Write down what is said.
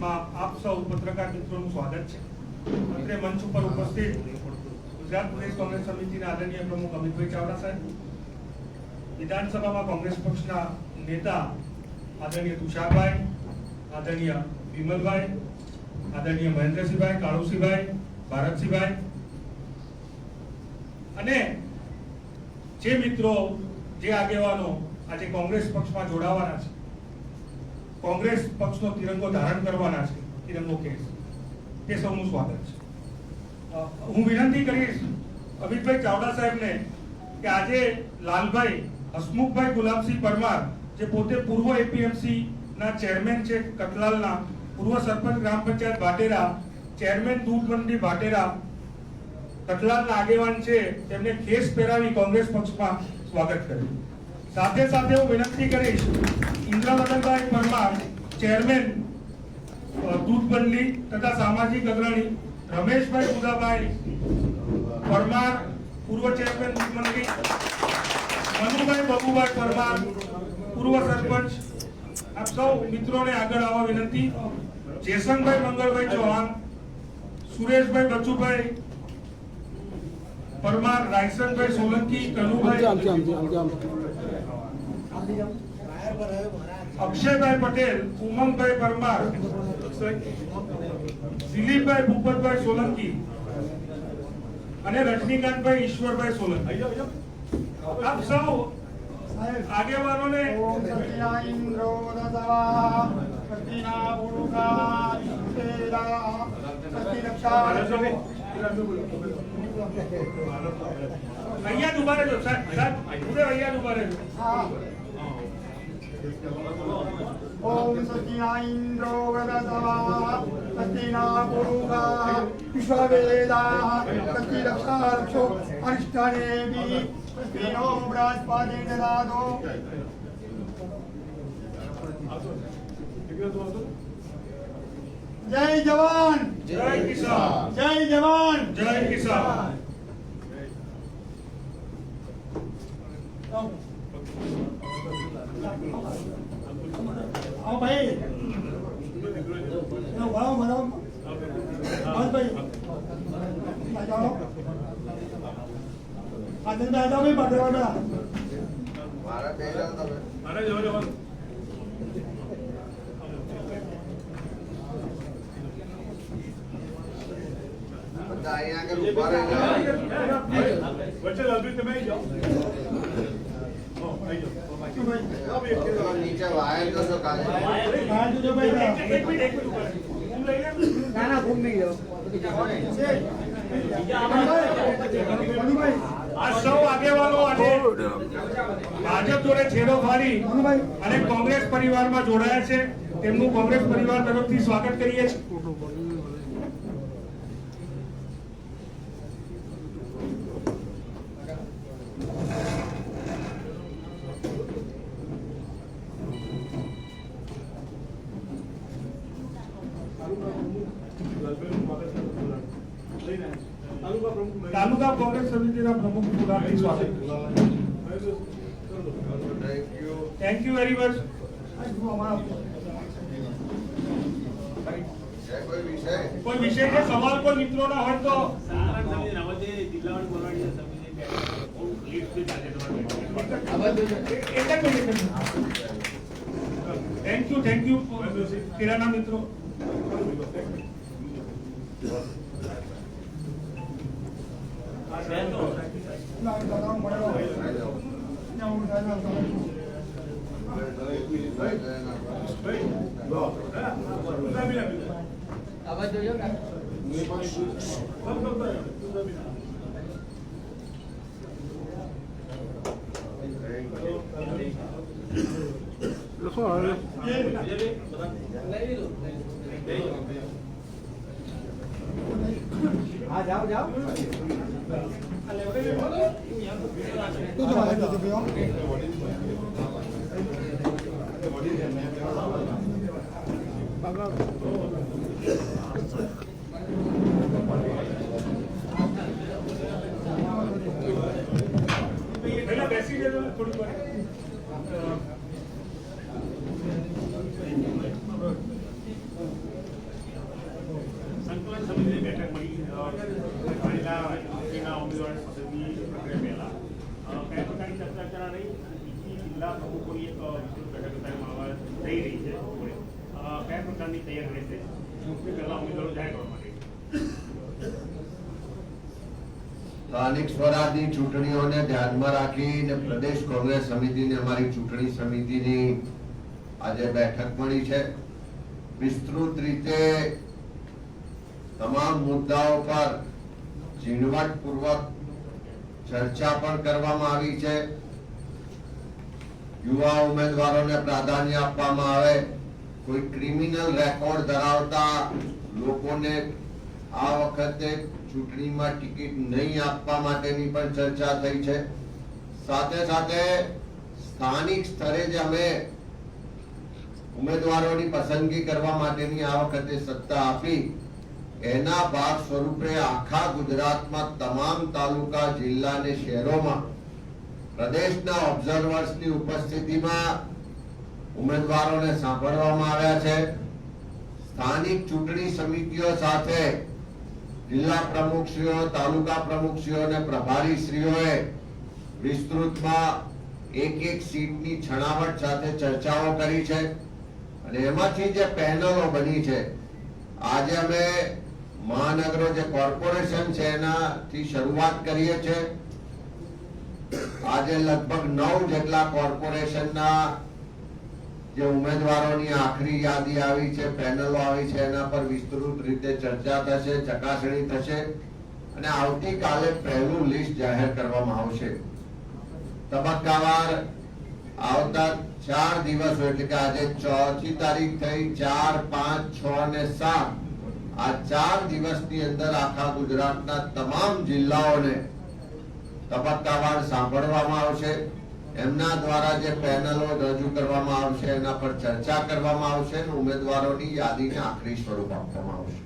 આપ સૌ પત્રકાર મિત્રોનું સ્વાગત છે. અત્રે મંચ ઉપર ઉપસ્થિત ગુજરાત પ્રદેશ કોંગ્રેસ સમિતિના આદરણીય પ્રમુખ અમિતભાઈ ચાવડા સાહેબ, વિધાનસભામાં કોંગ્રેસ પક્ષના નેતા આદરણીય તુષારભાઈ, આદરણીય વિમલભાઈ, આદરણીય મહેન્દ્રસિંહભાઈ, કાળુસિંહભાઈ, ભારતસિંહભાઈ અને જે મિત્રો, જે આગેવાનો આજે કોંગ્રેસ પક્ષમાં જોડાવાના છે, કોંગ્રેસ પક્ષનો તિરંગો ધારણ કરવાના છે, તિરંગો કેસ, તે સૌનું સ્વાગત છે. હું વિનંતી કરીશ અમિતભાઈ ચાવડા સાહેબને કે આજે લાલભાઈ હસમુખભાઈ ગુલાબસિંહ પરમાર, જે પોતે પૂર્વ એપીએમસી ના ચેરમેન છે, કતલાલના પૂર્વ સરપંચ ગ્રામ પંચાયત ભાટેરા, ચેરમેન દૂધ મંડી ભાટેરા, કતલાલના આગેવાન છે, તેમને કેસ પહેરાવી કોંગ્રેસ પક્ષમાં સ્વાગત કર્યું. સાથે સાથે હું વિનંતી કરીશ ઇન્દ્રવદનભાઈ પરમાર, ચેરમેન દૂધ મંડી તથા સામાજિક અગ્રણી, રમેશભાઈ બુદાભાઈ પરમાર, પૂર્વ ચેરમેન દૂધ મંડી, મનુભાઈ બબુભાઈ પરમાર, પૂર્વ સરપંચ, આપ સૌ મિત્રોને આગળ આવવા વિનંતી. જેસંગભાઈ મંગળભાઈ ચૌહાણ, સુરેશભાઈ બચુભાઈ પરમાર, રાયસનભાઈ સોલંકી, કનુભાઈ, અક્ષયભાઈ પટેલ, ઉમંગભાઈ પરમાર, દિલીપભાઈ ભૂપતભાઈ સોલંકી અને રજનીકાંતભાઈ ઈશ્વરભાઈ સોલંકી. આપ સૌ આગેવાનોને અહીંયા ઉભા રહેજો સાહેબ, અહીંયા ઉભા રહેજો. ओम सत्या इंद्रो वरदवा सत्या पुरुषा विश्ववेदा सत्य रक्षा रक्षो अरिष्टनेमि सत्यो बृहस्पति ददातो. जय जवान જય કિસાન, जय जवान જય કિસાન. आओ भाई, वाह वाह, बस भाई, आ जाओ, आदिल में आ जाओ भाई, बातें वाला, મારે જવાનું. વચ્ચે લાલભાઈ તમે આવી જાઓ. नीचे वायर को तो काले कहाँ जो भाई, એક મિનિટ ઉભા રહો. ઘૂમ લઈ લે. ना ना घूम नहीं जाओ, भाई, આ સૌ આગેવાનો આજે ભાજપ જોડે છેડો ફાડી અને કોંગ્રેસ પરિવારમાં જોડાયા છે, તેમનું કોંગ્રેસ પરિવાર તરફથી સ્વાગત કરીએ છીએ. તાલુકા કોંગ્રેસ સમિતિના પ્રમુખ પુરાણથી સ્વાગત. Thank you very much. કોઈ વિષય કે સવાલ કોઈ મિત્રોના હોય તો થેન્ક યુ કિરાના મિત્રો. हाँ जाओ जाओ, तू तो बाहर जाते हो, बाबा પહેલા બેસી જજો થોડી વાર. સમિતિની બેઠક મળી પાણીના ચૂંટણીના ઉમેદવારોની પસંદગી પ્રક્રિયા પહેલા કયા પ્રકારની ચર્ચા વિચારણા રહી? બીજી જિલ્લા પ્રમુખોની એક વિસ્તૃત બેઠક અત્યારે થઈ રહી છે. કયા પ્રકારની તૈયારી રહેશે ચૂંટણી પહેલા ઉમેદવારો જાહેર કરવા માટે? સ્થાનિક સ્વરાજની ચૂંટણીઓને ધ્યાનમાં રાખીને પ્રદેશ કોંગ્રેસ સમિતિની અમારી ચૂંટણી સમિતિની આજે બેઠક મળી છે. વિસ્તૃત રીતે તમામ મુદ્દાઓ પર ઝીણવટપૂર્વક ચર્ચા પણ કરવામાં આવી છે. યુવા ઉમેદવારોને પ્રાધાન્ય આપવામાં આવે, કોઈ ક્રિમિનલ રેકોર્ડ ધરાવતા લોકોને આ વખતે ચૂંટણીમાં ટિકિટ નહીં આપવા માટેની પણ ચર્ચા થઈ છે. સાથે સાથે સ્થાનિક સ્તરે જે અમે ઉમેદવારોની પસંદગી કરવા માટેની આ વખતે સત્તા આપી, એના ભાગ સ્વરૂપે આખા ગુજરાતમાં તમામ તાલુકા, જિલ્લા અને શહેરોમાં પ્રદેશના ઓબ્ઝર્વર્સની ઉપસ્થિતિમાં ઉમેદવારોને સાંભળવામાં આવ્યા છે. સ્થાનિક ચૂંટણી સમિતિઓ સાથે જિલ્લા પ્રમુખશ્રીઓ, તાલુકા પ્રમુખશ્રીઓ અને પ્રભારીશ્રીઓએ વિસ્તૃતમાં એક સીટની છણાવટ સાથે ચર્ચાઓ કરી છે અને એમાંથી જે પેનલો બની છે, આજે અમે મહાનગરો જે કોર્પોરેશન છે એનાથી શરૂઆત કરીએ છીએ. આજે લગભગ 9 જેટલા કોર્પોરેશનના જે ઉમેદવારોની આખરી યાદી આવી છે, પેનલો આવી છે, એના પર વિસ્તૃત રીતે ચર્ચા થશે, ચકાસણી થશે અને આવતીકાલે પહેલું લિસ્ટ જાહેર કરવામાં આવશે. તબક્કાવાર આવતા 4 દિવસો એટલે કે આજે 4મી તારીખ થઈ, 4, 5, 6 અને 7 આ 4 દિવસની અંદર આખા ગુજરાતના તમામ જિલ્લાઓને તબક્કાવાર સાંભળવામાં આવશે. એમના દ્વારા જે પેનલો રજૂ કરવામાં આવશે એના પર ચર્ચા કરવામાં આવશે અને ઉમેદવારોની યાદીને આખરી સ્વરૂપ આપવામાં આવશે.